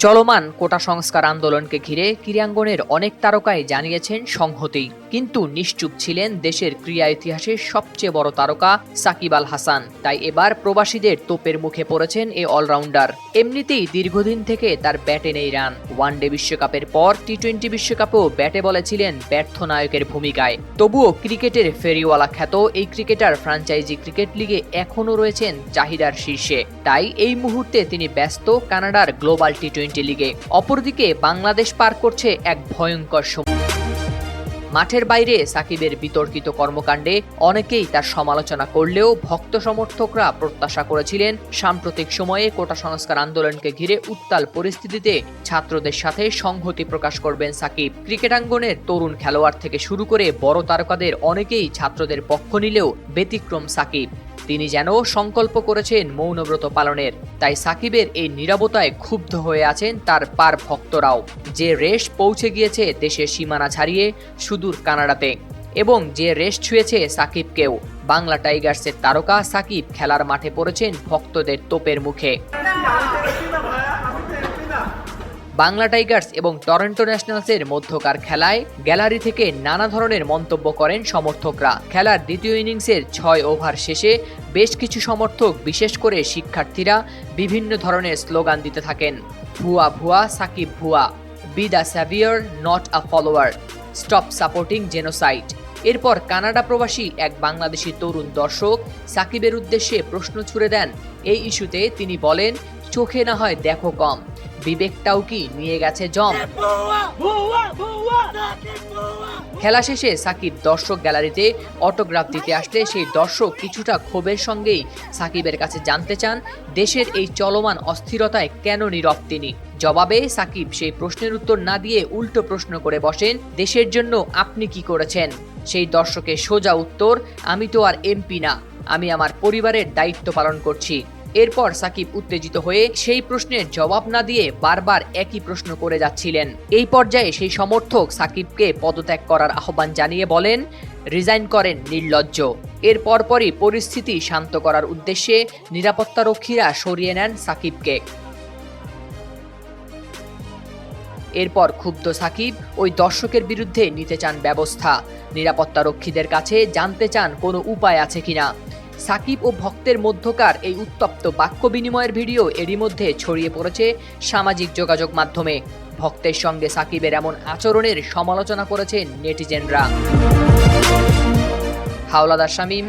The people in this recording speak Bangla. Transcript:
চলমান কোটা সংস্কার আন্দোলনকে ঘিরে ক্রীড়াঙ্গনের অনেক তারকাই জানিয়েছেন সংহতি, কিন্তু নিশ্চুপ ছিলেন দেশের ক্রীড়া ইতিহাসের সবচেয়ে বড় তারকা সাকিব আল হাসান। তাই এবার প্রবাসীদের তোপের মুখে পড়েছেন এই অলরাউন্ডার। এমনিতেই দীর্ঘদিন থেকে তার ব্যাটে নেই রান। ওয়ানডে বিশ্বকাপের পর টি-20 বিশ্বকাপেও ব্যাটে বলে ছিলেন ব্যর্থ নায়কের ভূমিকায়। তবুও ক্রিকেটের ফেরিওয়ালা খ্যাত এই ক্রিকেটার ফ্র্যাঞ্চাইজি ক্রিকেট লিগে এখনও রয়েছেন চাহিদার শীর্ষে। তাই এই মুহূর্তে তিনি ব্যস্ত কানাডার গ্লোবাল টি-20 লিগে। অপরদিকে বাংলাদেশ পার করছে এক ভয়ঙ্কর সময়। মাঠের বাইরে সাকিবের বিতর্কিত কর্মকাণ্ডে অনেকেই তার সমালোচনা করলেও ভক্ত সমর্থকরা প্রত্যাশা করেছিলেন সাম্প্রতিক সময়ে কোটা সংস্কার আন্দোলনকে ঘিরে উত্তাল পরিস্থিতিতে ছাত্রদের সাথে সংহতি প্রকাশ করবেন সাকিব। ক্রিকেটাঙ্গনের তরুণ খেলোয়াড় থেকে শুরু করে বড় তারকাদের অনেকেই ছাত্রদের পক্ষ নিলেও ব্যতিক্রম সাকিব। তিনি যেন সংকল্প করেছেন মৌনব্রত পালনের। তাই সাকিবের এই নীরবতায় ক্ষুব্ধ হয়ে আছেন তার পার ভক্তরাও। যে রেশ পৌঁছে গিয়েছে দেশের সীমানা ছাড়িয়ে সুদূর কানাডাতে, এবং যে রেশ ছুঁয়েছে সাকিবকেও। বাংলা টাইগার্সের তারকা সাকিব খেলার মাঠে পড়েছেন ভক্তদের তোপের মুখে। বাংলা টাইগার্স এবং টরন্টো ন্যাশনালসের মধ্যকার খেলায় গ্যালারি থেকে নানা ধরনের মন্তব্য করেন সমর্থকরা। খেলার দ্বিতীয় ইনিংসের 6 ওভার শেষে বেশ কিছু সমর্থক, বিশেষ করে শিক্ষার্থীরা, বিভিন্ন ধরনের স্লোগান দিতে থাকেন। ভুয়া ভুয়া সাকিব ভুয়া, be the saviour not a follower, stop supporting genocide. এরপর কানাডা প্রবাসী এক বাংলাদেশি তরুণ দর্শক সাকিবের উদ্দেশ্যে প্রশ্ন ছুড়ে দেন এই ইস্যুতে। তিনি বলেন, চোখে না হয় দেখো কম, বিবেকটাও কি নিয়ে গেছে জম। খেলা শেষে সাকিব দর্শক গ্যালারিতে অটোগ্রাফ দিতে আসলে সেই দর্শক কিছুটা ক্ষোভের সঙ্গেই সাকিবের কাছে জানতে চান দেশের এই চলমান অস্থিরতায় কেন নীরব তিনি। জবাবে সাকিব সেই প্রশ্নের উত্তর না দিয়ে উল্টো প্রশ্ন করে বসেন, দেশের জন্য আপনি কি করেছেন? সেই দর্শকের সোজা উত্তর, আমি তো আর এমপি না, আমি আমার পরিবারের দায়িত্ব পালন করছি। এরপর সাকিব উত্তেজিত হয়ে সেই প্রশ্নের জবাব না দিয়ে বারবার একই প্রশ্ন করে যাচ্ছিলেন। এই পর্যায়ে সেই সমর্থক সাকিবকে পদত্যাগ করার আহ্বান জানিয়ে বলেন, রিজাইন করেন নির্লজ্জ। এর পরপরই পরিস্থিতি শান্ত করার উদ্দেশ্যে নিরাপত্তারক্ষীরা সরিয়ে নেন সাকিবকে। এরপর ক্ষুব্ধ সাকিব ওই দর্শকের বিরুদ্ধে নিতে চান ব্যবস্থা। নিরাপত্তারক্ষীদের কাছে জানতে চান কোনো উপায় আছে কিনা। সাকিব ও ভক্তের মধ্যকার এই উত্তপ্ত বাক্য বিনিময়ের ভিডিও এরই মধ্যে ছড়িয়ে পড়েছে সামাজিক যোগাযোগ মাধ্যমে। ভক্তের সঙ্গে সাকিবের এমন আচরণের সমালোচনা করেছেন নেটিজেনরা। হাওলাদার শামীম,